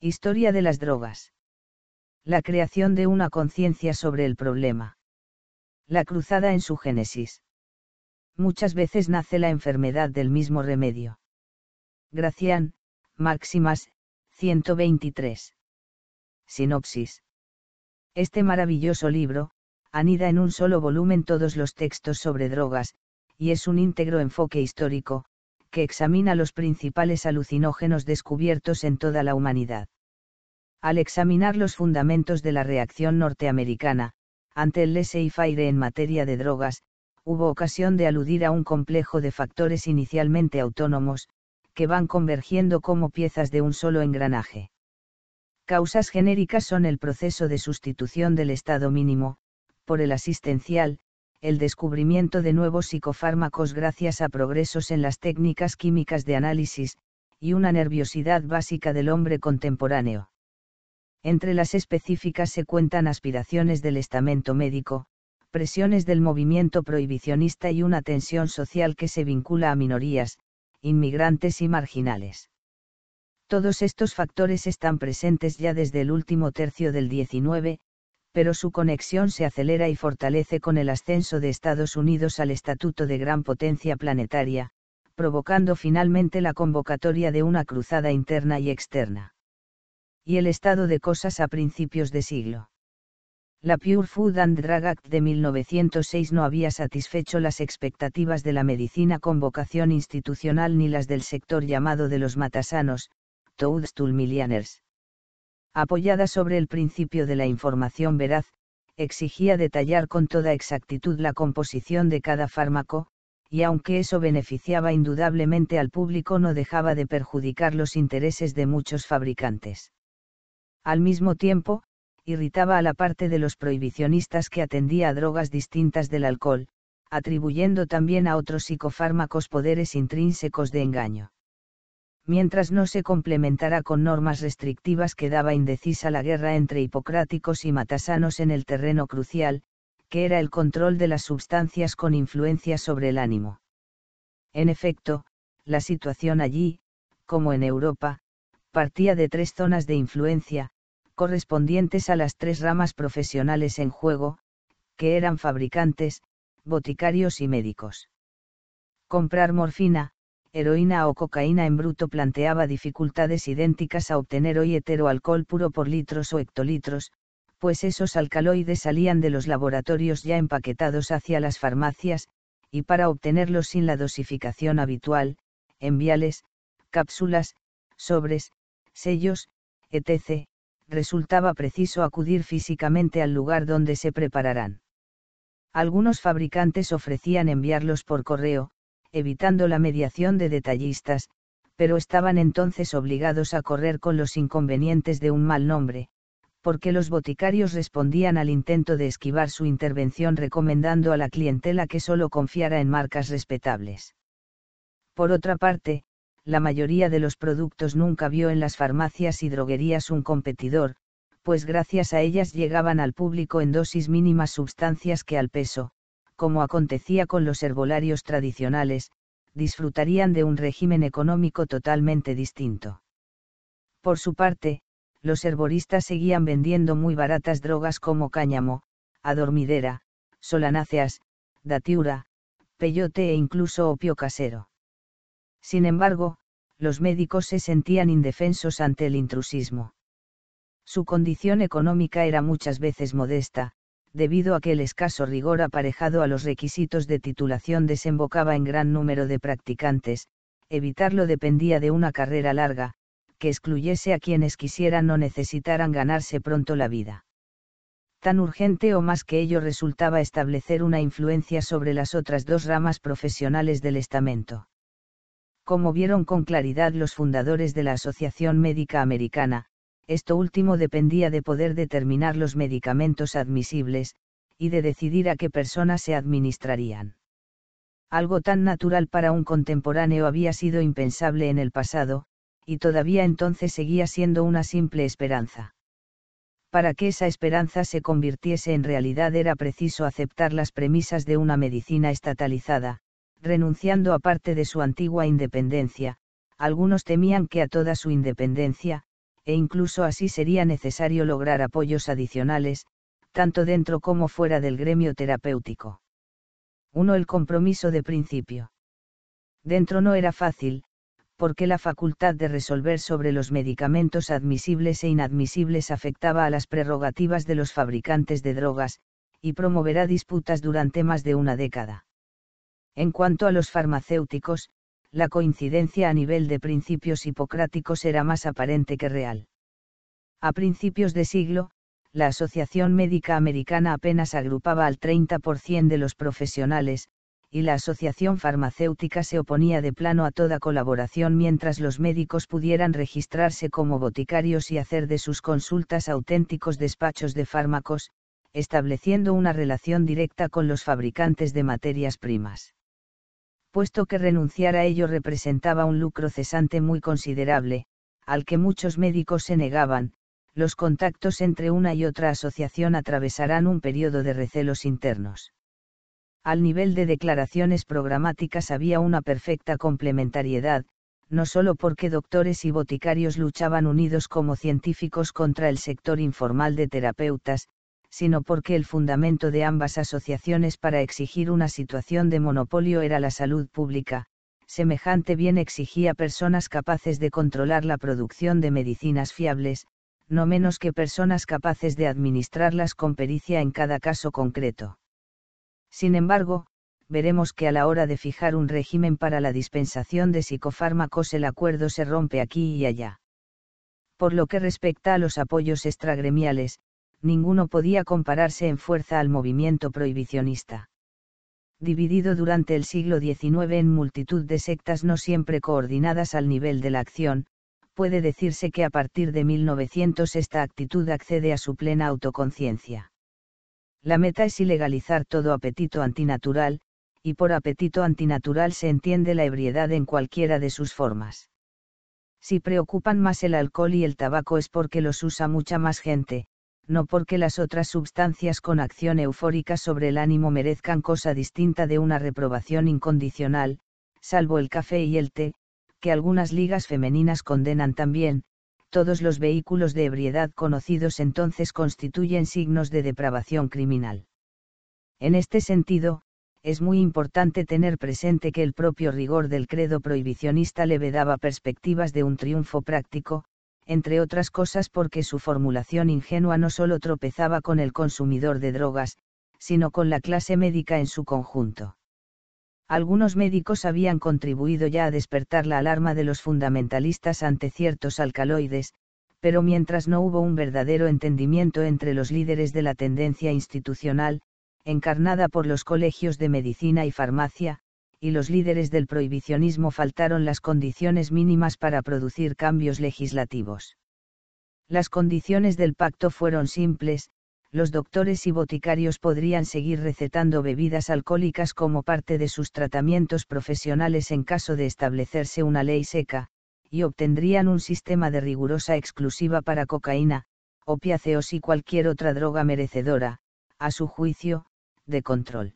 Historia de las drogas. La creación de una conciencia sobre el problema. La cruzada en su génesis. Muchas veces nace la enfermedad del mismo remedio. Gracián, Máximas, 123. Sinopsis. Este maravilloso libro, anida en un solo volumen todos los textos sobre drogas, y es un íntegro enfoque histórico, que examina los principales alucinógenos descubiertos en toda la humanidad. Al examinar los fundamentos de la reacción norteamericana, ante el laissez-faire en materia de drogas, hubo ocasión de aludir a un complejo de factores inicialmente autónomos, que van convergiendo como piezas de un solo engranaje. Causas genéricas son el proceso de sustitución del estado mínimo, por el asistencial, el descubrimiento de nuevos psicofármacos gracias a progresos en las técnicas químicas de análisis, y una nerviosidad básica del hombre contemporáneo. Entre las específicas se cuentan aspiraciones del estamento médico, presiones del movimiento prohibicionista y una tensión social que se vincula a minorías, inmigrantes y marginales. Todos estos factores están presentes ya desde el último tercio del XIX, pero su conexión se acelera y fortalece con el ascenso de Estados Unidos al estatuto de gran potencia planetaria, provocando finalmente la convocatoria de una cruzada interna y externa. Y el estado de cosas a principios de siglo. La Pure Food and Drug Act de 1906 no había satisfecho las expectativas de la medicina con vocación institucional ni las del sector llamado de los matasanos, Toadstool Millionaires. Apoyada sobre el principio de la información veraz, exigía detallar con toda exactitud la composición de cada fármaco, y aunque eso beneficiaba indudablemente al público no dejaba de perjudicar los intereses de muchos fabricantes. Al mismo tiempo, irritaba a la parte de los prohibicionistas que atendía a drogas distintas del alcohol, atribuyendo también a otros psicofármacos poderes intrínsecos de engaño. Mientras no se complementara con normas restrictivas quedaba indecisa la guerra entre hipocráticos y matasanos en el terreno crucial, que era el control de las sustancias con influencia sobre el ánimo. En efecto, la situación allí, como en Europa, partía de tres zonas de influencia, correspondientes a las tres ramas profesionales en juego, que eran fabricantes, boticarios y médicos. Comprar morfina, heroína o cocaína en bruto planteaba dificultades idénticas a obtener hoy heteroalcohol puro por litros o hectolitros, pues esos alcaloides salían de los laboratorios ya empaquetados hacia las farmacias, y para obtenerlos sin la dosificación habitual, en viales, cápsulas, sobres, sellos, etc., resultaba preciso acudir físicamente al lugar donde se prepararán. Algunos fabricantes ofrecían enviarlos por correo, evitando la mediación de detallistas, pero estaban entonces obligados a correr con los inconvenientes de un mal nombre, porque los boticarios respondían al intento de esquivar su intervención recomendando a la clientela que solo confiara en marcas respetables. Por otra parte, la mayoría de los productos nunca vio en las farmacias y droguerías un competidor, pues gracias a ellas llegaban al público en dosis mínimas sustancias que al peso, como acontecía con los herbolarios tradicionales, disfrutarían de un régimen económico totalmente distinto. Por su parte, los herboristas seguían vendiendo muy baratas drogas como cáñamo, adormidera, solanáceas, datura, peyote e incluso opio casero. Sin embargo, los médicos se sentían indefensos ante el intrusismo. Su condición económica era muchas veces modesta, debido a que el escaso rigor aparejado a los requisitos de titulación desembocaba en gran número de practicantes, evitarlo dependía de una carrera larga, que excluyese a quienes quisieran o necesitaran ganarse pronto la vida. Tan urgente o más que ello resultaba establecer una influencia sobre las otras dos ramas profesionales del estamento. Como vieron con claridad los fundadores de la Asociación Médica Americana, esto último dependía de poder determinar los medicamentos admisibles, y de decidir a qué personas se administrarían. Algo tan natural para un contemporáneo había sido impensable en el pasado, y todavía entonces seguía siendo una simple esperanza. Para que esa esperanza se convirtiese en realidad era preciso aceptar las premisas de una medicina estatalizada, renunciando a parte de su antigua independencia. Algunos temían que a toda su independencia, e incluso así sería necesario lograr apoyos adicionales, tanto dentro como fuera del gremio terapéutico. 1. El compromiso de principio. Dentro no era fácil, porque la facultad de resolver sobre los medicamentos admisibles e inadmisibles afectaba a las prerrogativas de los fabricantes de drogas, y promoverá disputas durante más de una década. En cuanto a los farmacéuticos, la coincidencia a nivel de principios hipocráticos era más aparente que real. A principios de siglo, la Asociación Médica Americana apenas agrupaba al 30% de los profesionales, y la Asociación Farmacéutica se oponía de plano a toda colaboración mientras los médicos pudieran registrarse como boticarios y hacer de sus consultas auténticos despachos de fármacos, estableciendo una relación directa con los fabricantes de materias primas. Puesto que renunciar a ello representaba un lucro cesante muy considerable, al que muchos médicos se negaban, los contactos entre una y otra asociación atravesarán un periodo de recelos internos. Al nivel de declaraciones programáticas había una perfecta complementariedad, no solo porque doctores y boticarios luchaban unidos como científicos contra el sector informal de terapeutas, sino porque el fundamento de ambas asociaciones para exigir una situación de monopolio era la salud pública. Semejante bien exigía personas capaces de controlar la producción de medicinas fiables, no menos que personas capaces de administrarlas con pericia en cada caso concreto. Sin embargo, veremos que a la hora de fijar un régimen para la dispensación de psicofármacos el acuerdo se rompe aquí y allá. Por lo que respecta a los apoyos extragremiales, ninguno podía compararse en fuerza al movimiento prohibicionista. Dividido durante el siglo XIX en multitud de sectas no siempre coordinadas al nivel de la acción, puede decirse que a partir de 1900 esta actitud accede a su plena autoconciencia. La meta es ilegalizar todo apetito antinatural, y por apetito antinatural se entiende la ebriedad en cualquiera de sus formas. Si preocupan más el alcohol y el tabaco es porque los usa mucha más gente, no porque las otras sustancias con acción eufórica sobre el ánimo merezcan cosa distinta de una reprobación incondicional, salvo el café y el té, que algunas ligas femeninas condenan también. Todos los vehículos de ebriedad conocidos entonces constituyen signos de depravación criminal. En este sentido, es muy importante tener presente que el propio rigor del credo prohibicionista le vedaba perspectivas de un triunfo práctico, entre otras cosas porque su formulación ingenua no solo tropezaba con el consumidor de drogas, sino con la clase médica en su conjunto. Algunos médicos habían contribuido ya a despertar la alarma de los fundamentalistas ante ciertos alcaloides, pero mientras no hubo un verdadero entendimiento entre los líderes de la tendencia institucional, encarnada por los colegios de medicina y farmacia, y los líderes del prohibicionismo faltaron las condiciones mínimas para producir cambios legislativos. Las condiciones del pacto fueron simples. Los doctores y boticarios podrían seguir recetando bebidas alcohólicas como parte de sus tratamientos profesionales en caso de establecerse una ley seca, y obtendrían un sistema de rigurosa exclusiva para cocaína, opiáceos y cualquier otra droga merecedora, a su juicio, de control.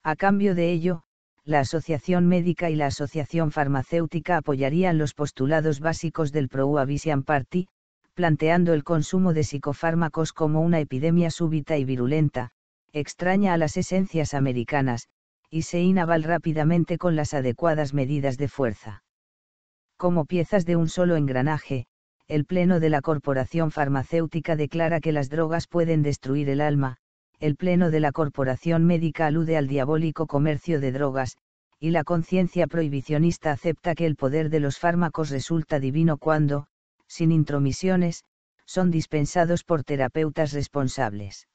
A cambio de ello, la Asociación Médica y la Asociación Farmacéutica apoyarían los postulados básicos del Prohibition Party, planteando el consumo de psicofármacos como una epidemia súbita y virulenta, extraña a las esencias americanas, y se inaval rápidamente con las adecuadas medidas de fuerza. Como piezas de un solo engranaje, el Pleno de la Corporación Farmacéutica declara que las drogas pueden destruir el alma, el Pleno de la Corporación Médica alude al diabólico comercio de drogas, y la conciencia prohibicionista acepta que el poder de los fármacos resulta divino cuando, sin intromisiones, son dispensados por terapeutas responsables.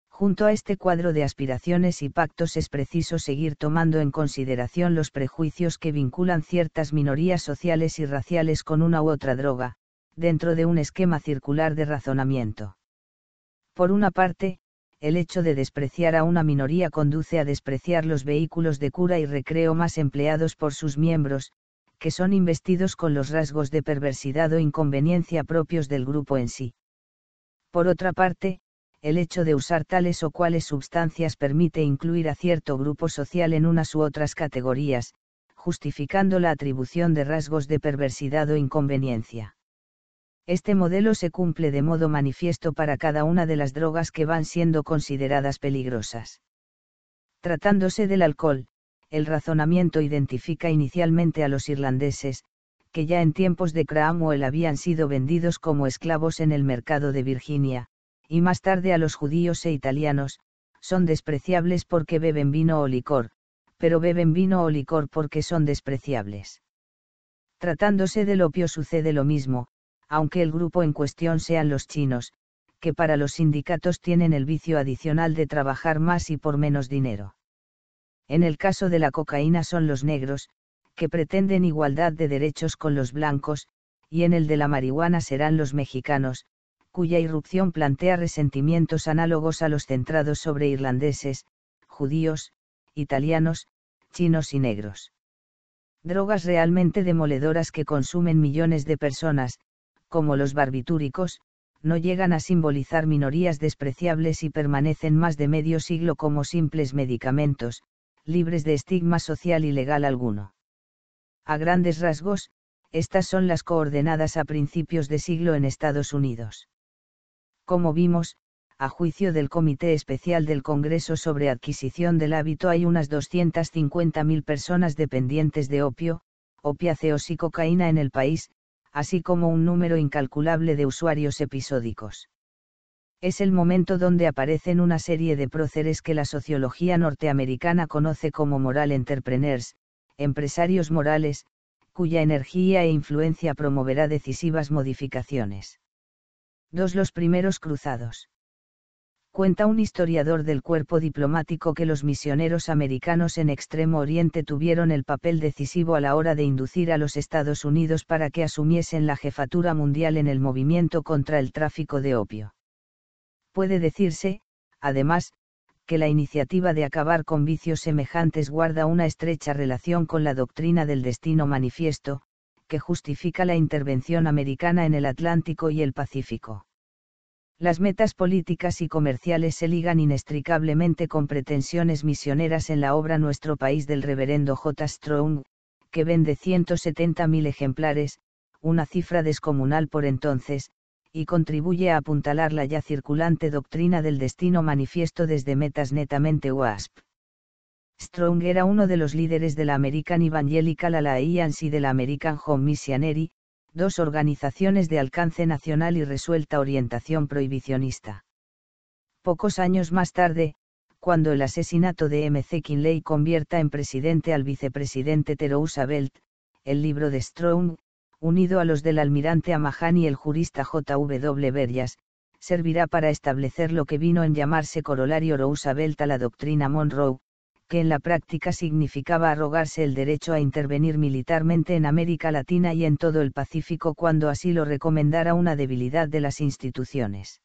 Junto a este cuadro de aspiraciones y pactos es preciso seguir tomando en consideración los prejuicios que vinculan ciertas minorías sociales y raciales con una u otra droga, dentro de un esquema circular de razonamiento. Por una parte, el hecho de despreciar a una minoría conduce a despreciar los vehículos de cura y recreo más empleados por sus miembros, que son investidos con los rasgos de perversidad o inconveniencia propios del grupo en sí. Por otra parte, el hecho de usar tales o cuales sustancias permite incluir a cierto grupo social en unas u otras categorías, justificando la atribución de rasgos de perversidad o inconveniencia. Este modelo se cumple de modo manifiesto para cada una de las drogas que van siendo consideradas peligrosas. Tratándose del alcohol, el razonamiento identifica inicialmente a los irlandeses, que ya en tiempos de Cromwell habían sido vendidos como esclavos en el mercado de Virginia, y más tarde a los judíos e italianos, son despreciables porque beben vino o licor, pero beben vino o licor porque son despreciables. Tratándose del opio sucede lo mismo, aunque el grupo en cuestión sean los chinos, que para los sindicatos tienen el vicio adicional de trabajar más y por menos dinero. En el caso de la cocaína son los negros, que pretenden igualdad de derechos con los blancos, y en el de la marihuana serán los mexicanos, cuya irrupción plantea resentimientos análogos a los centrados sobre irlandeses, judíos, italianos, chinos y negros. Drogas realmente demoledoras que consumen millones de personas, como los barbitúricos, no llegan a simbolizar minorías despreciables y permanecen más de medio siglo como simples medicamentos, libres de estigma social y legal alguno. A grandes rasgos, estas son las coordenadas a principios de siglo en Estados Unidos. Como vimos, a juicio del Comité Especial del Congreso sobre Adquisición del Hábito hay unas 250.000 personas dependientes de opio, opiáceos y cocaína en el país, así como un número incalculable de usuarios episódicos. Es el momento donde aparecen una serie de próceres que la sociología norteamericana conoce como moral entrepreneurs, empresarios morales, cuya energía e influencia promoverá decisivas modificaciones. 2. Los primeros cruzados. Cuenta un historiador del cuerpo diplomático que los misioneros americanos en Extremo Oriente tuvieron el papel decisivo a la hora de inducir a los Estados Unidos para que asumiesen la jefatura mundial en el movimiento contra el tráfico de opio. Puede decirse, además, que la iniciativa de acabar con vicios semejantes guarda una estrecha relación con la doctrina del destino manifiesto, que justifica la intervención americana en el Atlántico y el Pacífico. Las metas políticas y comerciales se ligan inextricablemente con pretensiones misioneras en la obra Nuestro País del reverendo J. Strong, que vende 170.000 ejemplares, una cifra descomunal por entonces, y contribuye a apuntalar la ya circulante doctrina del destino manifiesto desde metas netamente WASP. Strong era uno de los líderes de la American Evangelical Alliance y de la American Home Missionary, dos organizaciones de alcance nacional y resuelta orientación prohibicionista. Pocos años más tarde, cuando el asesinato de McKinley convierta en presidente al vicepresidente Roosevelt, el libro de Strong, unido a los del almirante Amahan y el jurista J.W. Burgess, servirá para establecer lo que vino en llamarse corolario Roosevelt a la doctrina Monroe, que en la práctica significaba arrogarse el derecho a intervenir militarmente en América Latina y en todo el Pacífico cuando así lo recomendara una debilidad de las instituciones.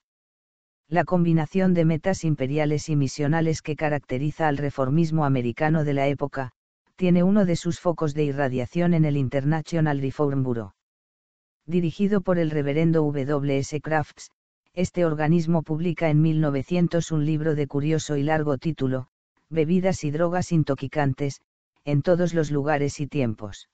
La combinación de metas imperiales y misionales que caracteriza al reformismo americano de la época, tiene uno de sus focos de irradiación en el International Reform Bureau. Dirigido por el reverendo W. S. Crafts, este organismo publica en 1900 un libro de curioso y largo título, Bebidas y drogas intoxicantes, en todos los lugares y tiempos.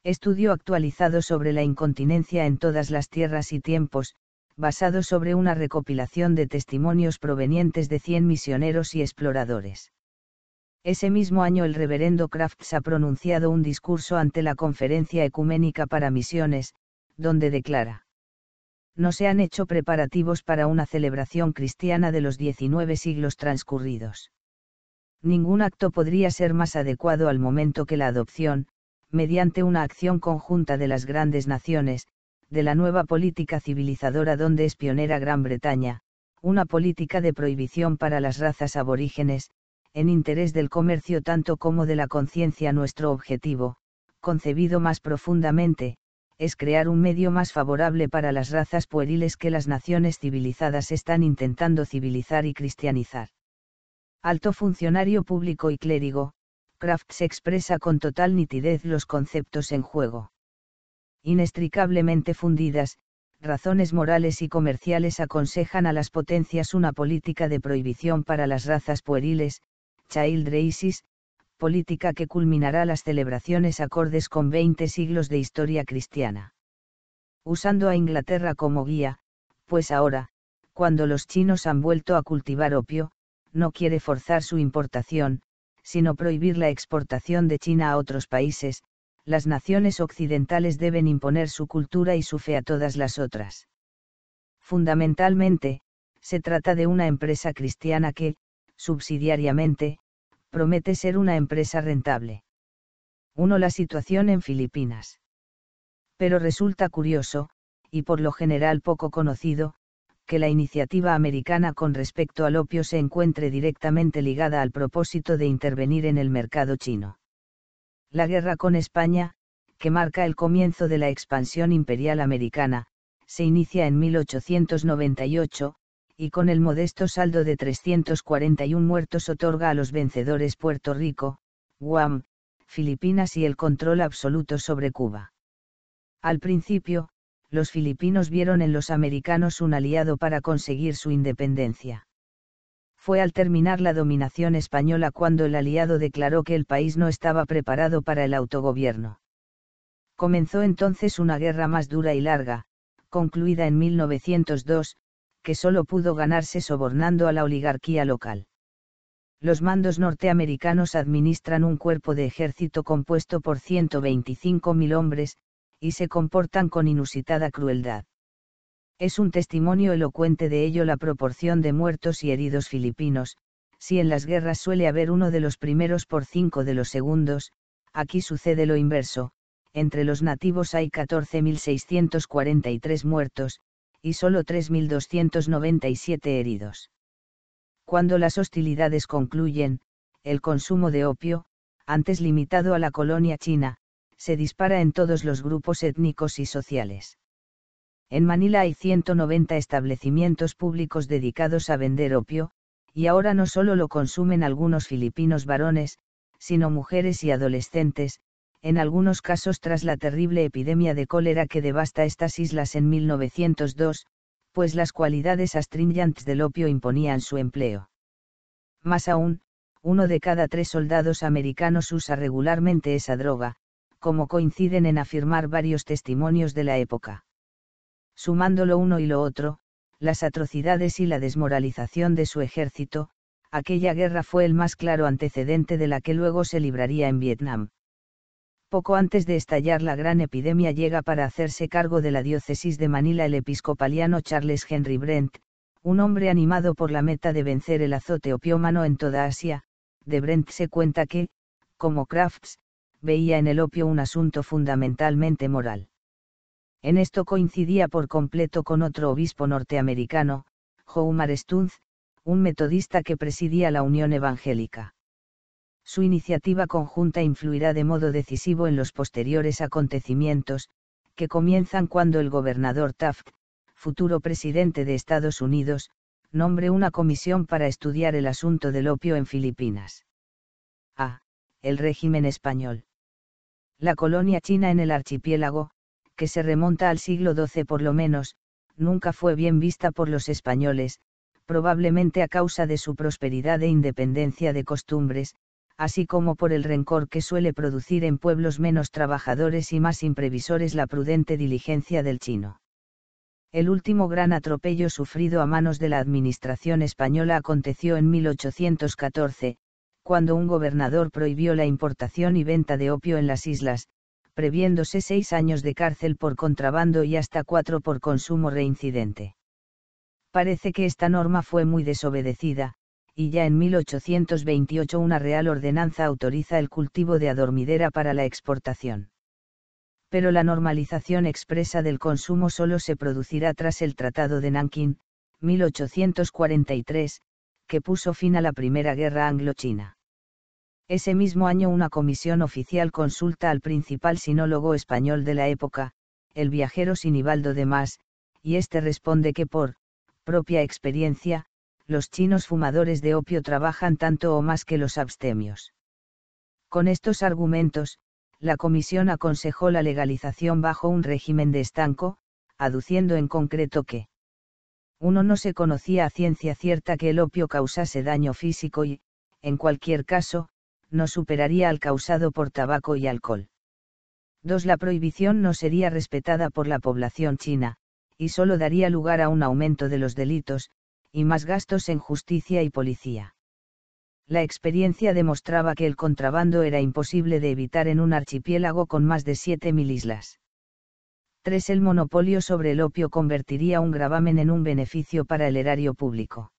Estudio actualizado sobre la incontinencia en todas las tierras y tiempos, basado sobre una recopilación de testimonios provenientes de 100 misioneros y exploradores. Ese mismo año el reverendo Crafts ha pronunciado un discurso ante la Conferencia Ecuménica para Misiones, donde declara: no se han hecho preparativos para una celebración cristiana de los 19 siglos transcurridos. Ningún acto podría ser más adecuado al momento que la adopción, mediante una acción conjunta de las grandes naciones, de la nueva política civilizadora donde es pionera Gran Bretaña, una política de prohibición para las razas aborígenes, en interés del comercio tanto como de la conciencia. Nuestro objetivo, concebido más profundamente, es crear un medio más favorable para las razas pueriles que las naciones civilizadas están intentando civilizar y cristianizar. Alto funcionario público y clérigo, Crafts expresa con total nitidez los conceptos en juego. Inextricablemente fundidas, razones morales y comerciales aconsejan a las potencias una política de prohibición para las razas pueriles, child races, política que culminará las celebraciones acordes con 20 siglos de historia cristiana. usando a Inglaterra como guía, pues ahora, cuando los chinos han vuelto a cultivar opio, no quiere forzar su importación, sino prohibir la exportación de China a otros países. Las naciones occidentales deben imponer su cultura y su fe a todas las otras. Fundamentalmente, se trata de una empresa cristiana que, subsidiariamente, promete ser una empresa rentable. 1. La situación en Filipinas. Pero resulta curioso, y por lo general poco conocido, que la iniciativa americana con respecto al opio se encuentre directamente ligada al propósito de intervenir en el mercado chino. La guerra con España, que marca el comienzo de la expansión imperial americana, se inicia en 1898, y con el modesto saldo de 341 muertos otorga a los vencedores Puerto Rico, Guam, Filipinas y el control absoluto sobre Cuba. Al principio, los filipinos vieron en los americanos un aliado para conseguir su independencia. Fue al terminar la dominación española cuando el aliado declaró que el país no estaba preparado para el autogobierno. Comenzó entonces una guerra más dura y larga, concluida en 1902, que solo pudo ganarse sobornando a la oligarquía local. Los mandos norteamericanos administran un cuerpo de ejército compuesto por 125.000 hombres, y se comportan con inusitada crueldad. Es un testimonio elocuente de ello la proporción de muertos y heridos filipinos. Si en las guerras suele haber uno de los primeros por 5 de los segundos, aquí sucede lo inverso. Entre los nativos hay 14.643 muertos, y solo 3.297 heridos. Cuando las hostilidades concluyen, el consumo de opio, antes limitado a la colonia china, se dispara en todos los grupos étnicos y sociales. En Manila hay 190 establecimientos públicos dedicados a vender opio, y ahora no solo lo consumen algunos filipinos varones, sino mujeres y adolescentes, en algunos casos tras la terrible epidemia de cólera que devasta estas islas en 1902, pues las cualidades astringentes del opio imponían su empleo. Más aún, 1 de cada 3 soldados americanos usa regularmente esa droga, como coinciden en afirmar varios testimonios de la época. Sumando lo uno y lo otro, las atrocidades y la desmoralización de su ejército, aquella guerra fue el más claro antecedente de la que luego se libraría en Vietnam. Poco antes de estallar la gran epidemia llega para hacerse cargo de la diócesis de Manila el episcopaliano Charles Henry Brent, un hombre animado por la meta de vencer el azote opiómano en toda Asia. De Brent se cuenta que, como Crafts, veía en el opio un asunto fundamentalmente moral. En esto coincidía por completo con otro obispo norteamericano, Homer Stuntz, un metodista que presidía la Unión Evangélica. Su iniciativa conjunta influirá de modo decisivo en los posteriores acontecimientos, que comienzan cuando el gobernador Taft, futuro presidente de Estados Unidos, nombre una comisión para estudiar el asunto del opio en Filipinas. A. El régimen español. La colonia china en el archipiélago, que se remonta al siglo XII por lo menos, nunca fue bien vista por los españoles, probablemente a causa de su prosperidad e independencia de costumbres, así como por el rencor que suele producir en pueblos menos trabajadores y más imprevisores la prudente diligencia del chino. El último gran atropello sufrido a manos de la administración española aconteció en 1814, cuando un gobernador prohibió la importación y venta de opio en las islas, previéndose 6 años de cárcel por contrabando y hasta 4 por consumo reincidente. Parece que esta norma fue muy desobedecida, y ya en 1828 una real ordenanza autoriza el cultivo de adormidera para la exportación. Pero la normalización expresa del consumo solo se producirá tras el Tratado de Nankín, 1843, que puso fin a la Primera Guerra Anglo-China. Ese mismo año una comisión oficial consulta al principal sinólogo español de la época, el viajero Sinibaldo de Mas, y este responde que por propia experiencia, los chinos fumadores de opio trabajan tanto o más que los abstemios. Con estos argumentos, la comisión aconsejó la legalización bajo un régimen de estanco, aduciendo en concreto que 1. No se conocía a ciencia cierta que el opio causase daño físico y, en cualquier caso, no superaría al causado por tabaco y alcohol. 2. La prohibición no sería respetada por la población china, y solo daría lugar a un aumento de los delitos, y más gastos en justicia y policía. La experiencia demostraba que el contrabando era imposible de evitar en un archipiélago con más de 7.000 islas. 3. El monopolio sobre el opio convertiría un gravamen en un beneficio para el erario público.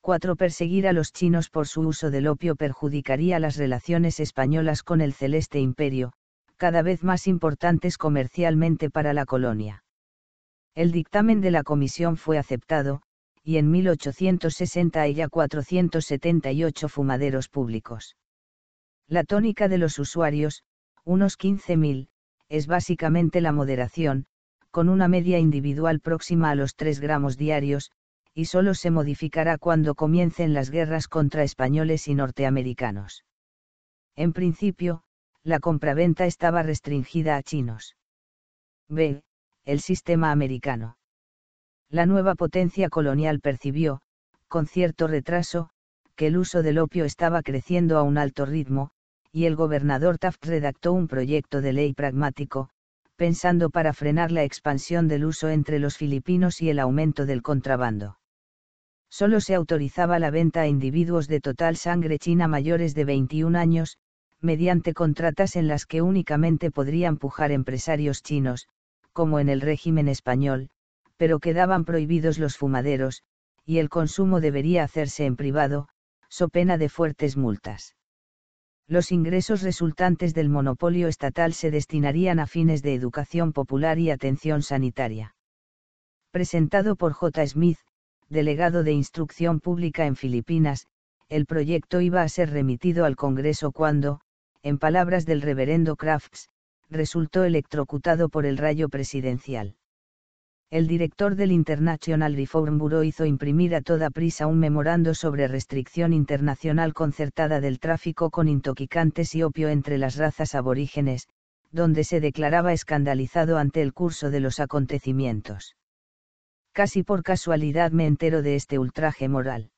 4. Perseguir a los chinos por su uso del opio perjudicaría las relaciones españolas con el Celeste Imperio, cada vez más importantes comercialmente para la colonia. El dictamen de la comisión fue aceptado, y en 1860 hay ya 478 fumaderos públicos. La tónica de los usuarios, unos 15.000, es básicamente la moderación, con una media individual próxima a los 3 gramos diarios, y solo se modificará cuando comiencen las guerras contra españoles y norteamericanos. En principio, la compraventa estaba restringida a chinos. B. El sistema americano. La nueva potencia colonial percibió, con cierto retraso, que el uso del opio estaba creciendo a un alto ritmo, y el gobernador Taft redactó un proyecto de ley pragmático, pensando para frenar la expansión del uso entre los filipinos y el aumento del contrabando. Solo se autorizaba la venta a individuos de total sangre china mayores de 21 años, mediante contratas en las que únicamente podrían pujar empresarios chinos, como en el régimen español, pero quedaban prohibidos los fumaderos, y el consumo debería hacerse en privado, so pena de fuertes multas. Los ingresos resultantes del monopolio estatal se destinarían a fines de educación popular y atención sanitaria. Presentado por J. Smith, delegado de Instrucción Pública en Filipinas, el proyecto iba a ser remitido al Congreso cuando, en palabras del reverendo Crafts, resultó electrocutado por el rayo presidencial. El director del International Reform Bureau hizo imprimir a toda prisa un memorando sobre restricción internacional concertada del tráfico con intoxicantes y opio entre las razas aborígenes, donde se declaraba escandalizado ante el curso de los acontecimientos. Casi por casualidad me entero de este ultraje moral.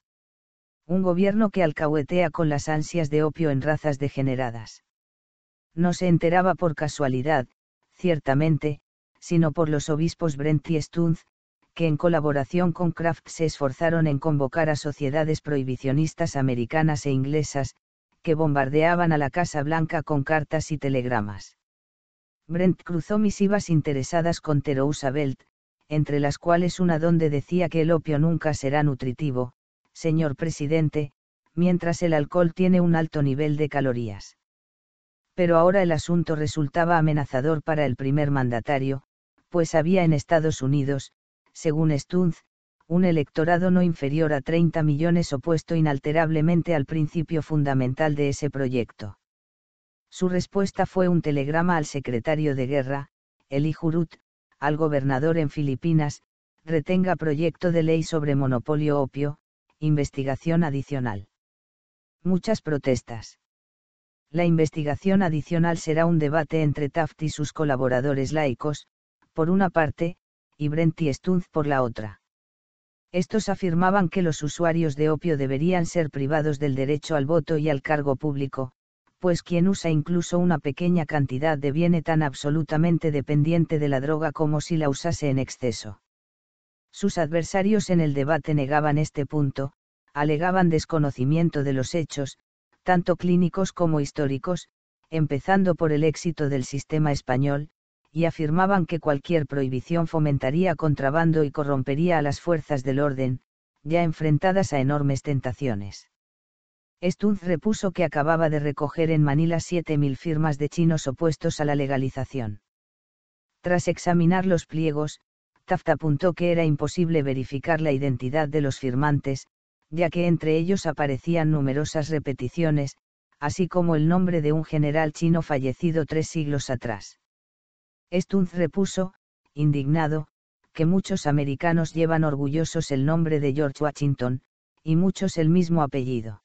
Un gobierno que alcahuetea con las ansias de opio en razas degeneradas. No se enteraba por casualidad, ciertamente, sino por los obispos Brent y Stunz, que en colaboración con Kraft se esforzaron en convocar a sociedades prohibicionistas americanas e inglesas, que bombardeaban a la Casa Blanca con cartas y telegramas. Brent cruzó misivas interesadas con Theodore Roosevelt, entre las cuales una donde decía que el opio nunca será nutritivo, señor presidente, mientras el alcohol tiene un alto nivel de calorías. Pero ahora el asunto resultaba amenazador para el primer mandatario, pues había en Estados Unidos, según Stunz, un electorado no inferior a 30 millones opuesto inalterablemente al principio fundamental de ese proyecto. Su respuesta fue un telegrama al secretario de Guerra, Eli Hurut, al gobernador en Filipinas, retenga proyecto de ley sobre monopolio opio, investigación adicional. Muchas protestas. La investigación adicional será un debate entre Taft y sus colaboradores laicos, por una parte, y Brent y Stunz por la otra. Estos afirmaban que los usuarios de opio deberían ser privados del derecho al voto y al cargo público, pues quien usa incluso una pequeña cantidad deviene tan absolutamente dependiente de la droga como si la usase en exceso. Sus adversarios en el debate negaban este punto, alegaban desconocimiento de los hechos, tanto clínicos como históricos, empezando por el éxito del sistema español, y afirmaban que cualquier prohibición fomentaría contrabando y corrompería a las fuerzas del orden, ya enfrentadas a enormes tentaciones. Stunz repuso que acababa de recoger en Manila 7.000 firmas de chinos opuestos a la legalización. Tras examinar los pliegos, Taft apuntó que era imposible verificar la identidad de los firmantes, ya que entre ellos aparecían numerosas repeticiones, así como el nombre de un general chino fallecido 3 siglos atrás. Stunz repuso, indignado, que muchos americanos llevan orgullosos el nombre de George Washington, y muchos el mismo apellido.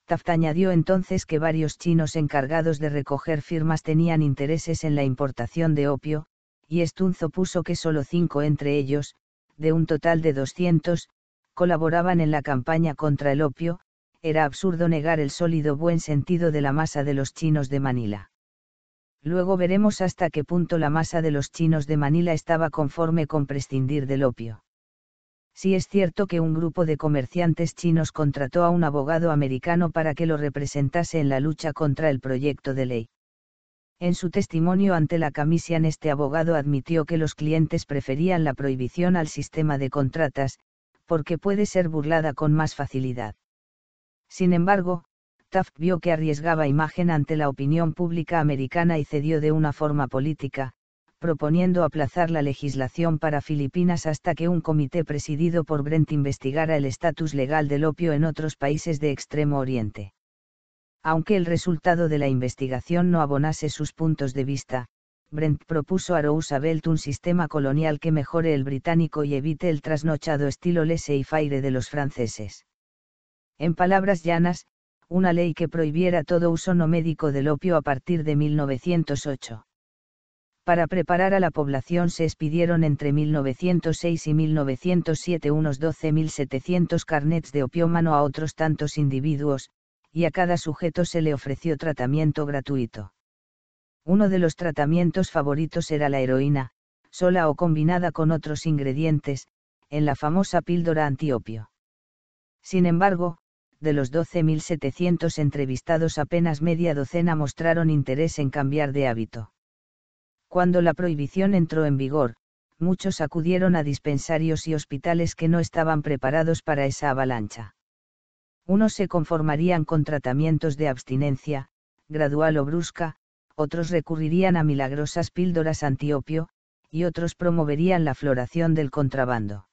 Taft añadió entonces que varios chinos encargados de recoger firmas tenían intereses en la importación de opio, y Stunz opuso que solo 5 entre ellos, de un total de 200, colaboraban en la campaña contra el opio. Era absurdo negar el sólido buen sentido de la masa de los chinos de Manila. Luego veremos hasta qué punto la masa de los chinos de Manila estaba conforme con prescindir del opio. Sí es cierto que un grupo de comerciantes chinos contrató a un abogado americano para que lo representase en la lucha contra el proyecto de ley. En su testimonio ante la comisión, este abogado admitió que los clientes preferían la prohibición al sistema de contratas, porque puede ser burlada con más facilidad. Sin embargo, Taft vio que arriesgaba imagen ante la opinión pública americana y cedió de una forma política, proponiendo aplazar la legislación para Filipinas hasta que un comité presidido por Brent investigara el estatus legal del opio en otros países de Extremo Oriente. Aunque el resultado de la investigación no abonase sus puntos de vista, Brent propuso a Roosevelt un sistema colonial que mejore el británico y evite el trasnochado estilo laissez-faire de los franceses. En palabras llanas, una ley que prohibiera todo uso no médico del opio a partir de 1908. Para preparar a la población se expidieron entre 1906 y 1907 unos 12.700 carnets de opiómano a otros tantos individuos, y a cada sujeto se le ofreció tratamiento gratuito. Uno de los tratamientos favoritos era la heroína, sola o combinada con otros ingredientes, en la famosa píldora antiopio. Sin embargo, de los 12.700 entrevistados apenas media docena mostraron interés en cambiar de hábito. Cuando la prohibición entró en vigor, muchos acudieron a dispensarios y hospitales que no estaban preparados para esa avalancha. Unos se conformarían con tratamientos de abstinencia, gradual o brusca, otros recurrirían a milagrosas píldoras antiopio, y otros promoverían la floración del contrabando.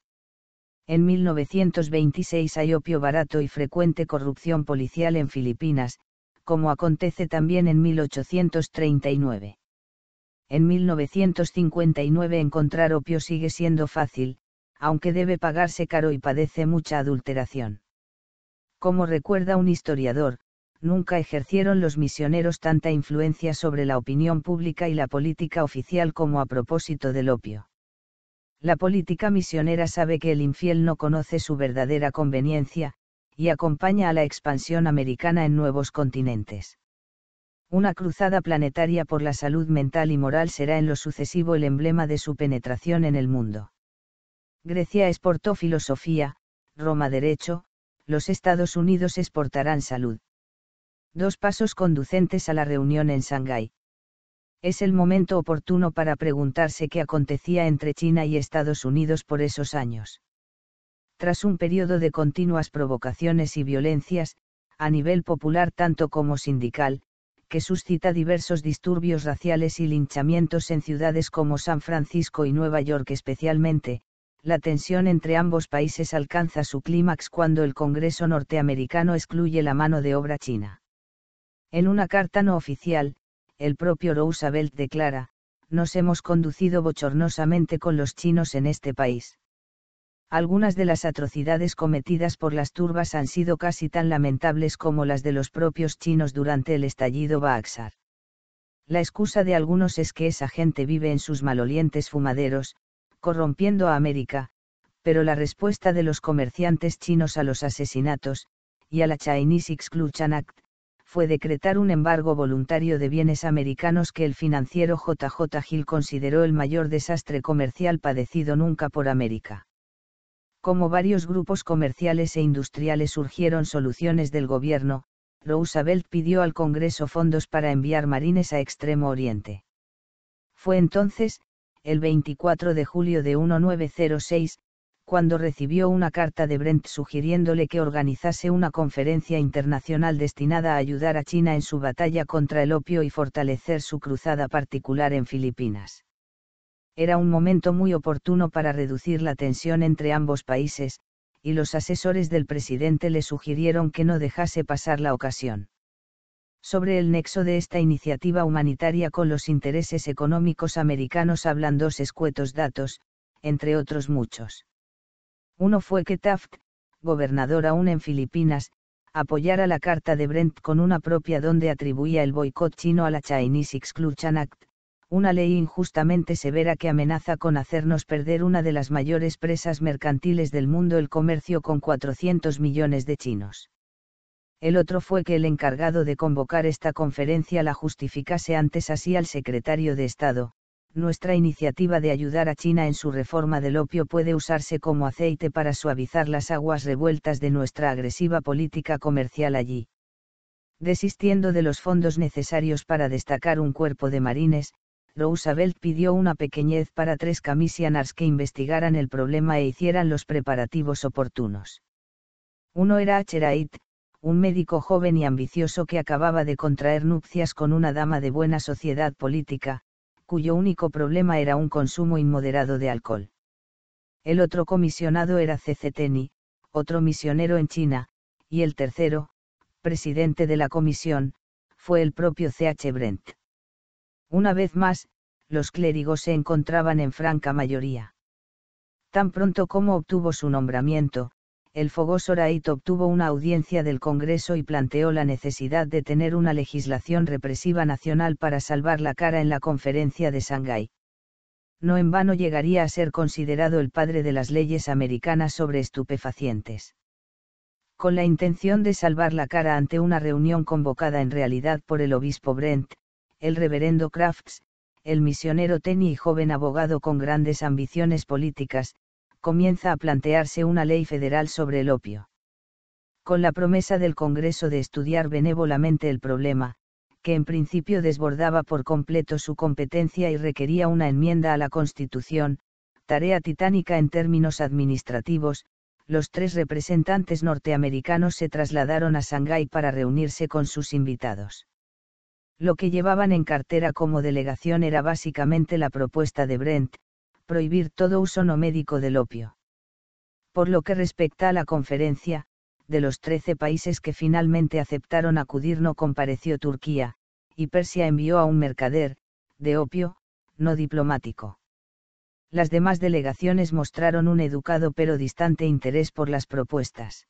En 1926 hay opio barato y frecuente corrupción policial en Filipinas, como acontece también en 1839. En 1959 encontrar opio sigue siendo fácil, aunque debe pagarse caro y padece mucha adulteración. Como recuerda un historiador, nunca ejercieron los misioneros tanta influencia sobre la opinión pública y la política oficial como a propósito del opio. La política misionera sabe que el infiel no conoce su verdadera conveniencia, y acompaña a la expansión americana en nuevos continentes. Una cruzada planetaria por la salud mental y moral será en lo sucesivo el emblema de su penetración en el mundo. Grecia exportó filosofía, Roma derecho, los Estados Unidos exportarán salud. Dos pasos conducentes a la reunión en Shanghái. Es el momento oportuno para preguntarse qué acontecía entre China y Estados Unidos por esos años. Tras un periodo de continuas provocaciones y violencias, a nivel popular tanto como sindical, que suscita diversos disturbios raciales y linchamientos en ciudades como San Francisco y Nueva York especialmente, la tensión entre ambos países alcanza su clímax cuando el Congreso norteamericano excluye la mano de obra china. En una carta no oficial, el propio Roosevelt declara: "Nos hemos conducido bochornosamente con los chinos en este país. Algunas de las atrocidades cometidas por las turbas han sido casi tan lamentables como las de los propios chinos durante el estallido Baaxar. La excusa de algunos es que esa gente vive en sus malolientes fumaderos, corrompiendo a América, pero la respuesta de los comerciantes chinos a los asesinatos, y a la Chinese Exclusion Act, fue decretar un embargo voluntario de bienes americanos que el financiero J.J. Hill consideró el mayor desastre comercial padecido nunca por América. Como varios grupos comerciales e industriales surgieron soluciones del gobierno, Roosevelt pidió al Congreso fondos para enviar marines a Extremo Oriente. Fue entonces, el 24 de julio de 1906, cuando recibió una carta de Brent sugiriéndole que organizase una conferencia internacional destinada a ayudar a China en su batalla contra el opio y fortalecer su cruzada particular en Filipinas. Era un momento muy oportuno para reducir la tensión entre ambos países, y los asesores del presidente le sugirieron que no dejase pasar la ocasión. Sobre el nexo de esta iniciativa humanitaria con los intereses económicos americanos hablan dos escuetos datos, entre otros muchos. Uno fue que Taft, gobernador aún en Filipinas, apoyara la carta de Brent con una propia donde atribuía el boicot chino a la Chinese Exclusion Act, una ley injustamente severa que amenaza con hacernos perder una de las mayores presas mercantiles del mundo, el comercio con 400 millones de chinos. El otro fue que el encargado de convocar esta conferencia la justificase antes así al secretario de Estado: nuestra iniciativa de ayudar a China en su reforma del opio puede usarse como aceite para suavizar las aguas revueltas de nuestra agresiva política comercial allí. Desistiendo de los fondos necesarios para destacar un cuerpo de marines, Roosevelt pidió una pequeñez para 3 commissioners que investigaran el problema e hicieran los preparativos oportunos. Uno era H. Wright, un médico joven y ambicioso que acababa de contraer nupcias con una dama de buena sociedad política, cuyo único problema era un consumo inmoderado de alcohol. El otro comisionado era C. C. Tenney, otro misionero en China, y el tercero, presidente de la comisión, fue el propio C. H. Brent. Una vez más, los clérigos se encontraban en franca mayoría. Tan pronto como obtuvo su nombramiento, el fogoso Wright obtuvo una audiencia del Congreso y planteó la necesidad de tener una legislación represiva nacional para salvar la cara en la conferencia de Shanghái. No en vano llegaría a ser considerado el padre de las leyes americanas sobre estupefacientes. Con la intención de salvar la cara ante una reunión convocada en realidad por el obispo Brent, el reverendo Crafts, el misionero Tenney y joven abogado con grandes ambiciones políticas, comienza a plantearse una ley federal sobre el opio. Con la promesa del Congreso de estudiar benévolamente el problema, que en principio desbordaba por completo su competencia y requería una enmienda a la Constitución, tarea titánica en términos administrativos, los 3 representantes norteamericanos se trasladaron a Shanghái para reunirse con sus invitados. Lo que llevaban en cartera como delegación era básicamente la propuesta de Brent: prohibir todo uso no médico del opio. Por lo que respecta a la conferencia, de los 13 países que finalmente aceptaron acudir no compareció Turquía, y Persia envió a un mercader, de opio, no diplomático. Las demás delegaciones mostraron un educado pero distante interés por las propuestas.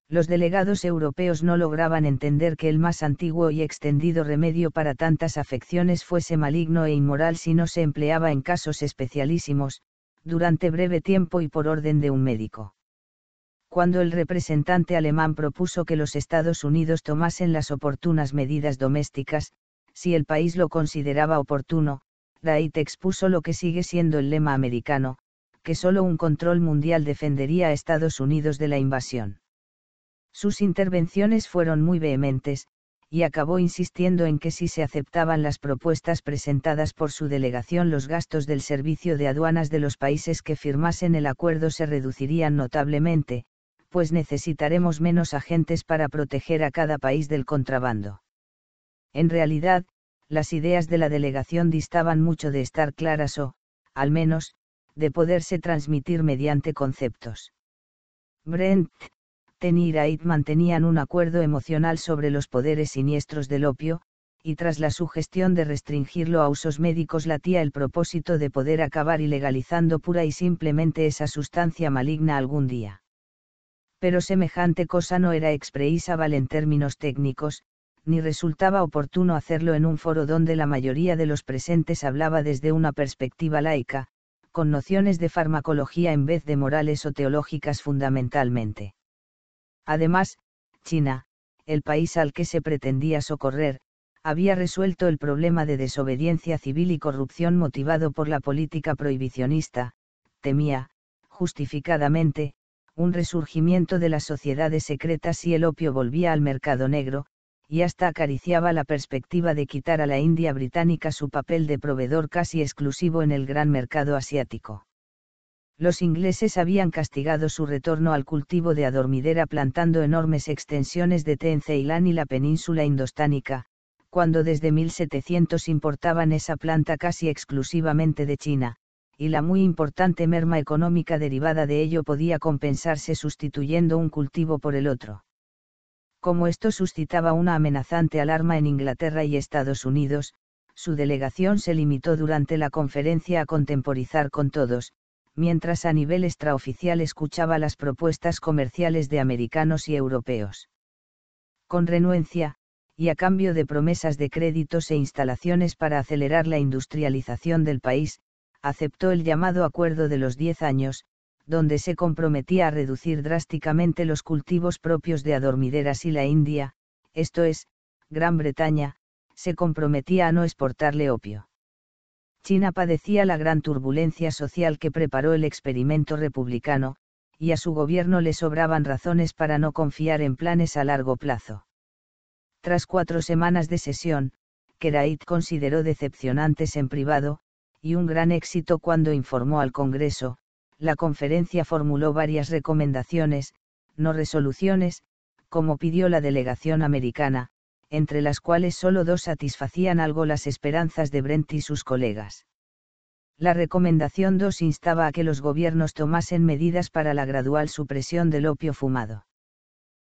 Los delegados europeos no lograban entender que el más antiguo y extendido remedio para tantas afecciones fuese maligno e inmoral si no se empleaba en casos especialísimos, durante breve tiempo y por orden de un médico. Cuando el representante alemán propuso que los Estados Unidos tomasen las oportunas medidas domésticas, si el país lo consideraba oportuno, Wright expuso lo que sigue siendo el lema americano, que solo un control mundial defendería a Estados Unidos de la invasión. Sus intervenciones fueron muy vehementes, y acabó insistiendo en que si se aceptaban las propuestas presentadas por su delegación, los gastos del servicio de aduanas de los países que firmasen el acuerdo se reducirían notablemente, pues necesitaremos menos agentes para proteger a cada país del contrabando. En realidad, las ideas de la delegación distaban mucho de estar claras o, al menos, de poderse transmitir mediante conceptos. Brent, Tenney y Wright mantenían un acuerdo emocional sobre los poderes siniestros del opio, y tras la sugestión de restringirlo a usos médicos latía el propósito de poder acabar ilegalizando pura y simplemente esa sustancia maligna algún día. Pero semejante cosa no era expresable en términos técnicos, ni resultaba oportuno hacerlo en un foro donde la mayoría de los presentes hablaba desde una perspectiva laica, con nociones de farmacología en vez de morales o teológicas fundamentalmente. Además, China, el país al que se pretendía socorrer, había resuelto el problema de desobediencia civil y corrupción motivado por la política prohibicionista, temía, justificadamente, un resurgimiento de las sociedades secretas si el opio volvía al mercado negro, y hasta acariciaba la perspectiva de quitar a la India británica su papel de proveedor casi exclusivo en el gran mercado asiático. Los ingleses habían castigado su retorno al cultivo de adormidera plantando enormes extensiones de té en Ceilán y la península indostánica, cuando desde 1700 importaban esa planta casi exclusivamente de China, y la muy importante merma económica derivada de ello podía compensarse sustituyendo un cultivo por el otro. Como esto suscitaba una amenazante alarma en Inglaterra y Estados Unidos, su delegación se limitó durante la conferencia a contemporizar con todos, mientras a nivel extraoficial escuchaba las propuestas comerciales de americanos y europeos. Con renuencia, y a cambio de promesas de créditos e instalaciones para acelerar la industrialización del país, aceptó el llamado Acuerdo de los 10 años, donde se comprometía a reducir drásticamente los cultivos propios de adormideras, y la India, esto es, Gran Bretaña, se comprometía a no exportarle opio. China padecía la gran turbulencia social que preparó el experimento republicano, y a su gobierno le sobraban razones para no confiar en planes a largo plazo. Tras 4 semanas de sesión, que Wright consideró decepcionantes en privado, y un gran éxito cuando informó al Congreso, la conferencia formuló varias recomendaciones, no resoluciones, como pidió la delegación americana, entre las cuales solo 2 satisfacían algo las esperanzas de Brent y sus colegas. La recomendación 2 instaba a que los gobiernos tomasen medidas para la gradual supresión del opio fumado.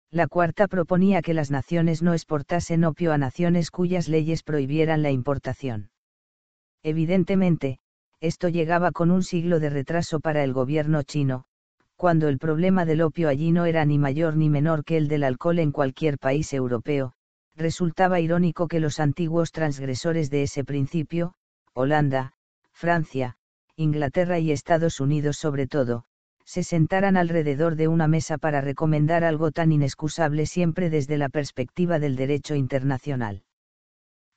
La 4ª proponía que las naciones no exportasen opio a naciones cuyas leyes prohibieran la importación. Evidentemente, esto llegaba con un siglo de retraso para el gobierno chino, cuando el problema del opio allí no era ni mayor ni menor que el del alcohol en cualquier país europeo. Resultaba irónico que los antiguos transgresores de ese principio, Holanda, Francia, Inglaterra y Estados Unidos sobre todo, se sentaran alrededor de una mesa para recomendar algo tan inexcusable siempre desde la perspectiva del derecho internacional.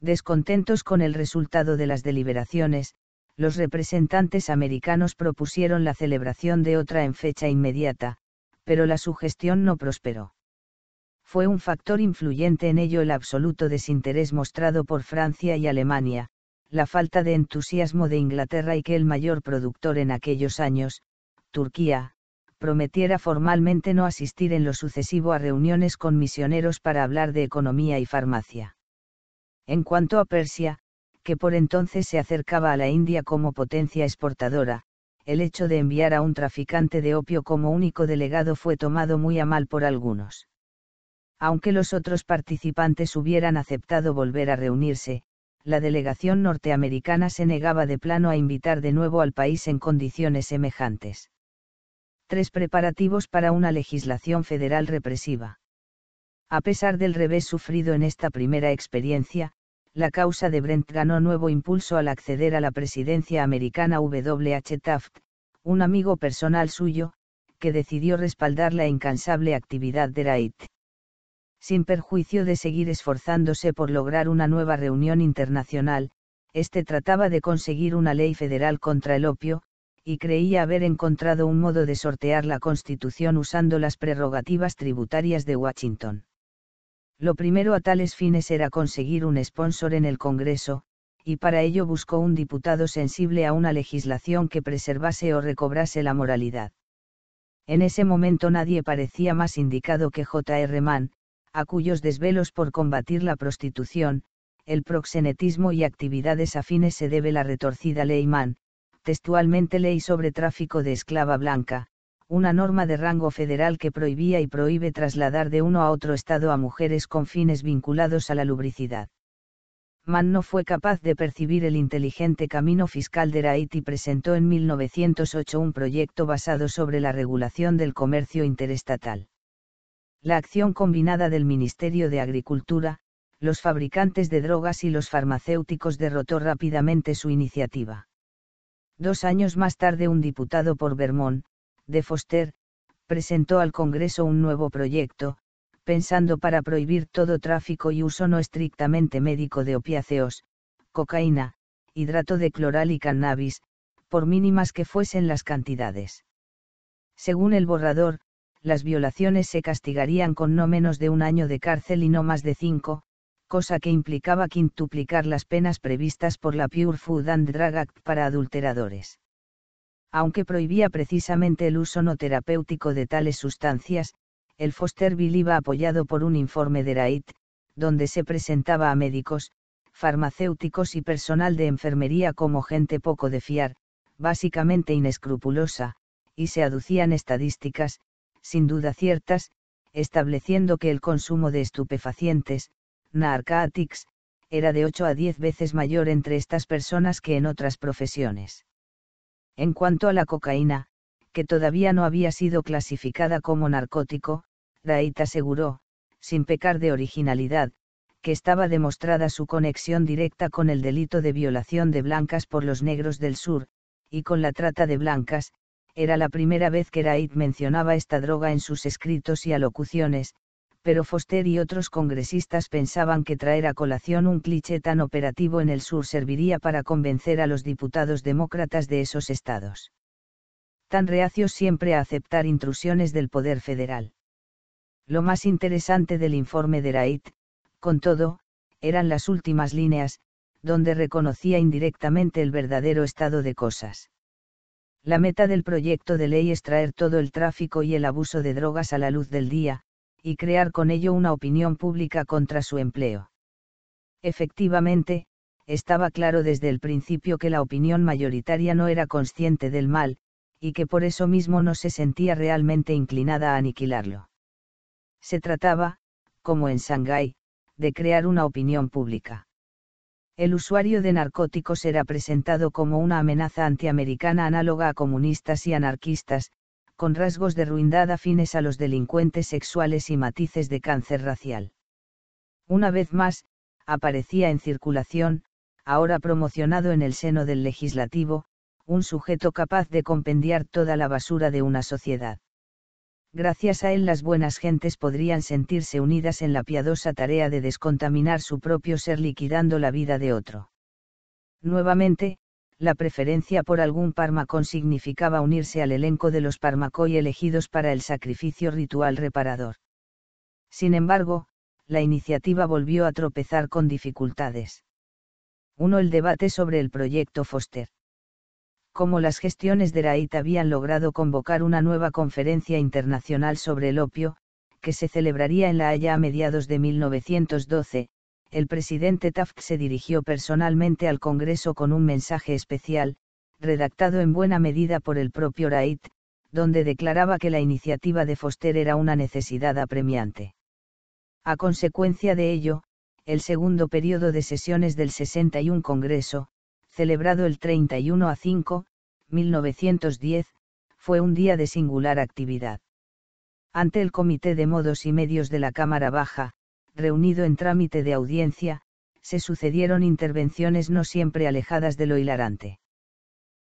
Descontentos con el resultado de las deliberaciones, los representantes americanos propusieron la celebración de otra en fecha inmediata, pero la sugestión no prosperó. Fue un factor influyente en ello el absoluto desinterés mostrado por Francia y Alemania, la falta de entusiasmo de Inglaterra y que el mayor productor en aquellos años, Turquía, prometiera formalmente no asistir en lo sucesivo a reuniones con misioneros para hablar de economía y farmacia. En cuanto a Persia, que por entonces se acercaba a la India como potencia exportadora, el hecho de enviar a un traficante de opio como único delegado fue tomado muy a mal por algunos. Aunque los otros participantes hubieran aceptado volver a reunirse, la delegación norteamericana se negaba de plano a invitar de nuevo al país en condiciones semejantes. 3 preparativos para una legislación federal represiva. A pesar del revés sufrido en esta primera experiencia, la causa de Brent ganó nuevo impulso al acceder a la presidencia americana W. H. Taft, un amigo personal suyo, que decidió respaldar la incansable actividad de Wright. Sin perjuicio de seguir esforzándose por lograr una nueva reunión internacional, este trataba de conseguir una ley federal contra el opio, y creía haber encontrado un modo de sortear la Constitución usando las prerrogativas tributarias de Washington. Lo primero a tales fines era conseguir un sponsor en el Congreso, y para ello buscó un diputado sensible a una legislación que preservase o recobrase la moralidad. En ese momento nadie parecía más indicado que J. R. Mann, a cuyos desvelos por combatir la prostitución, el proxenetismo y actividades afines se debe la retorcida Ley Mann, textualmente Ley sobre tráfico de esclava blanca, una norma de rango federal que prohibía y prohíbe trasladar de uno a otro estado a mujeres con fines vinculados a la lubricidad. Mann no fue capaz de percibir el inteligente camino fiscal de Wright y presentó en 1908 un proyecto basado sobre la regulación del comercio interestatal. La acción combinada del Ministerio de Agricultura, los fabricantes de drogas y los farmacéuticos derrotó rápidamente su iniciativa. 2 años más tarde un diputado por Vermont, de Foster, presentó al Congreso un nuevo proyecto, pensando para prohibir todo tráfico y uso no estrictamente médico de opiáceos, cocaína, hidrato de cloral y cannabis, por mínimas que fuesen las cantidades. Según el borrador, las violaciones se castigarían con no menos de 1 año de cárcel y no más de 5, cosa que implicaba quintuplicar las penas previstas por la Pure Food and Drug Act para adulteradores. Aunque prohibía precisamente el uso no terapéutico de tales sustancias, el Foster Bill iba apoyado por un informe de Wright, donde se presentaba a médicos, farmacéuticos y personal de enfermería como gente poco de fiar, básicamente inescrupulosa, y se aducían estadísticas, sin duda ciertas, estableciendo que el consumo de estupefacientes, narcotics, era de 8 a 10 veces mayor entre estas personas que en otras profesiones. En cuanto a la cocaína, que todavía no había sido clasificada como narcótico, Wright aseguró, sin pecar de originalidad, que estaba demostrada su conexión directa con el delito de violación de blancas por los negros del sur, y con la trata de blancas, era la primera vez que Wright mencionaba esta droga en sus escritos y alocuciones, pero Foster y otros congresistas pensaban que traer a colación un cliché tan operativo en el sur serviría para convencer a los diputados demócratas de esos estados tan reacios siempre a aceptar intrusiones del poder federal. Lo más interesante del informe de Wright, con todo, eran las últimas líneas, donde reconocía indirectamente el verdadero estado de cosas. La meta del proyecto de ley es traer todo el tráfico y el abuso de drogas a la luz del día, y crear con ello una opinión pública contra su empleo. Efectivamente, estaba claro desde el principio que la opinión mayoritaria no era consciente del mal, y que por eso mismo no se sentía realmente inclinada a aniquilarlo. Se trataba, como en Shanghái, de crear una opinión pública. El usuario de narcóticos era presentado como una amenaza antiamericana análoga a comunistas y anarquistas, con rasgos de ruindad afines a los delincuentes sexuales y matices de cáncer racial. Una vez más, aparecía en circulación, ahora promocionado en el seno del legislativo, un sujeto capaz de compendiar toda la basura de una sociedad. Gracias a él las buenas gentes podrían sentirse unidas en la piadosa tarea de descontaminar su propio ser liquidando la vida de otro. Nuevamente, la preferencia por algún fármaco significaba unirse al elenco de los fármacos elegidos para el sacrificio ritual reparador. Sin embargo, la iniciativa volvió a tropezar con dificultades. 1. El debate sobre el proyecto Foster. Como las gestiones de Wright habían logrado convocar una nueva conferencia internacional sobre el opio, que se celebraría en La Haya a mediados de 1912, el presidente Taft se dirigió personalmente al Congreso con un mensaje especial, redactado en buena medida por el propio Wright, donde declaraba que la iniciativa de Foster era una necesidad apremiante. A consecuencia de ello, el segundo periodo de sesiones del 61 Congreso, celebrado el 31 a 5, 1910, fue un día de singular actividad. Ante el Comité de Modos y Medios de la Cámara Baja, reunido en trámite de audiencia, se sucedieron intervenciones no siempre alejadas de lo hilarante.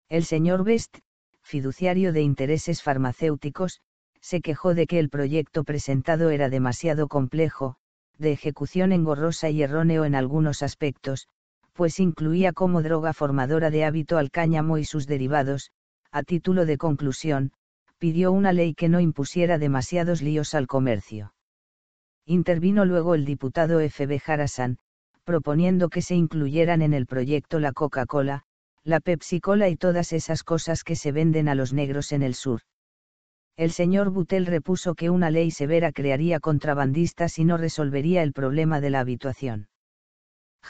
El señor Best, fiduciario de intereses farmacéuticos, se quejó de que el proyecto presentado era demasiado complejo, de ejecución engorrosa y erróneo en algunos aspectos, pues incluía como droga formadora de hábito al cáñamo y sus derivados. A título de conclusión, pidió una ley que no impusiera demasiados líos al comercio. Intervino luego el diputado F. B. Harrison, proponiendo que se incluyeran en el proyecto la Coca-Cola, la Pepsi-Cola y todas esas cosas que se venden a los negros en el sur. El señor Buttel repuso que una ley severa crearía contrabandistas y no resolvería el problema de la habituación.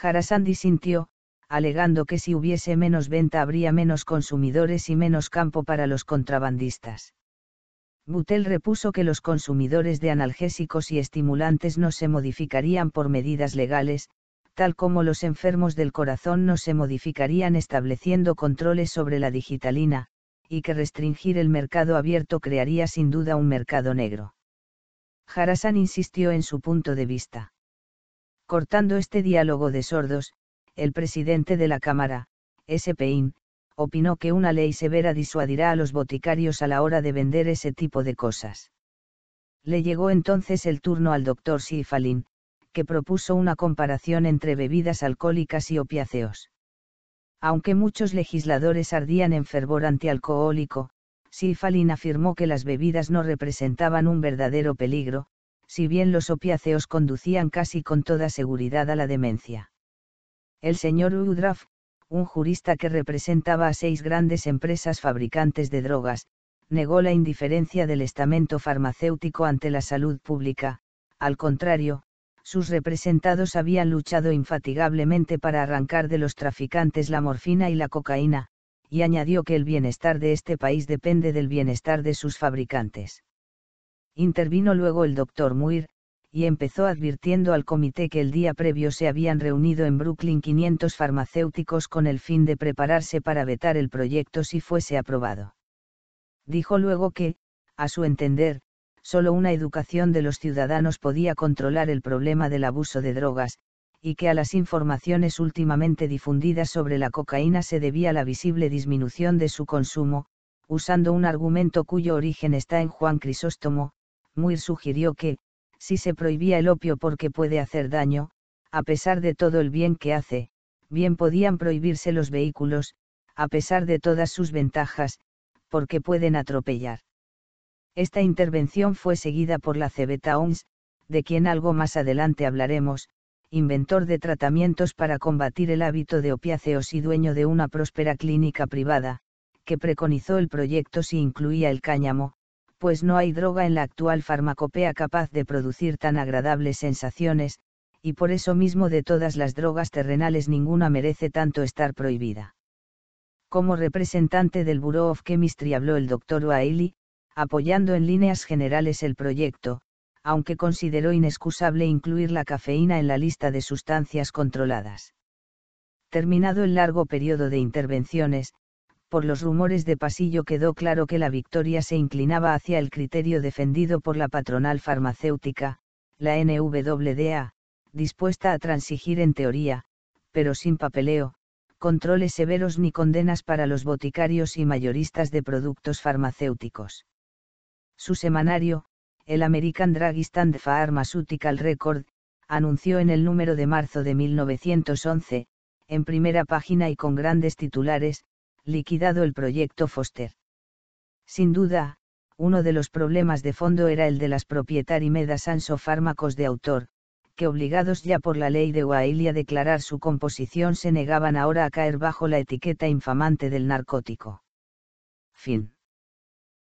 Harrison disintió, alegando que si hubiese menos venta habría menos consumidores y menos campo para los contrabandistas. Buttel repuso que los consumidores de analgésicos y estimulantes no se modificarían por medidas legales, tal como los enfermos del corazón no se modificarían estableciendo controles sobre la digitalina, y que restringir el mercado abierto crearía sin duda un mercado negro. Harrison insistió en su punto de vista. Cortando este diálogo de sordos, el presidente de la Cámara, S. Payne, opinó que una ley severa disuadirá a los boticarios a la hora de vender ese tipo de cosas. Le llegó entonces el turno al Dr. Sifalin, que propuso una comparación entre bebidas alcohólicas y opiáceos. Aunque muchos legisladores ardían en fervor antialcohólico, Sifalin afirmó que las bebidas no representaban un verdadero peligro, si bien los opiáceos conducían casi con toda seguridad a la demencia. El señor Woodruff, un jurista que representaba a 6 grandes empresas fabricantes de drogas, negó la indiferencia del estamento farmacéutico ante la salud pública. Al contrario, sus representados habían luchado infatigablemente para arrancar de los traficantes la morfina y la cocaína, y añadió que el bienestar de este país depende del bienestar de sus fabricantes. Intervino luego el Dr. Muir, y empezó advirtiendo al comité que el día previo se habían reunido en Brooklyn 500 farmacéuticos con el fin de prepararse para vetar el proyecto si fuese aprobado. Dijo luego que, a su entender, solo una educación de los ciudadanos podía controlar el problema del abuso de drogas, y que a las informaciones últimamente difundidas sobre la cocaína se debía la visible disminución de su consumo, usando un argumento cuyo origen está en Juan Crisóstomo. Muir sugirió que, si se prohibía el opio porque puede hacer daño, a pesar de todo el bien que hace, bien podían prohibirse los vehículos, a pesar de todas sus ventajas, porque pueden atropellar. Esta intervención fue seguida por la Cebeta Oms, de quien algo más adelante hablaremos, inventor de tratamientos para combatir el hábito de opiáceos y dueño de una próspera clínica privada, que preconizó el proyecto si incluía el cáñamo, pues no hay droga en la actual farmacopea capaz de producir tan agradables sensaciones, y por eso mismo de todas las drogas terrenales ninguna merece tanto estar prohibida. Como representante del Bureau of Chemistry habló el Dr. O'Ailey, apoyando en líneas generales el proyecto, aunque consideró inexcusable incluir la cafeína en la lista de sustancias controladas. Terminado el largo periodo de intervenciones, por los rumores de pasillo quedó claro que la victoria se inclinaba hacia el criterio defendido por la patronal farmacéutica, la NVDA, dispuesta a transigir en teoría, pero sin papeleo, controles severos ni condenas para los boticarios y mayoristas de productos farmacéuticos. Su semanario, el American Druggist and Pharmaceutical Record, anunció en el número de marzo de 1911, en primera página y con grandes titulares, liquidado el proyecto Foster. Sin duda, uno de los problemas de fondo era el de las proprietary medicines o fármacos de autor, que obligados ya por la ley de O'Ailey a declarar su composición se negaban ahora a caer bajo la etiqueta infamante del narcótico. Fin.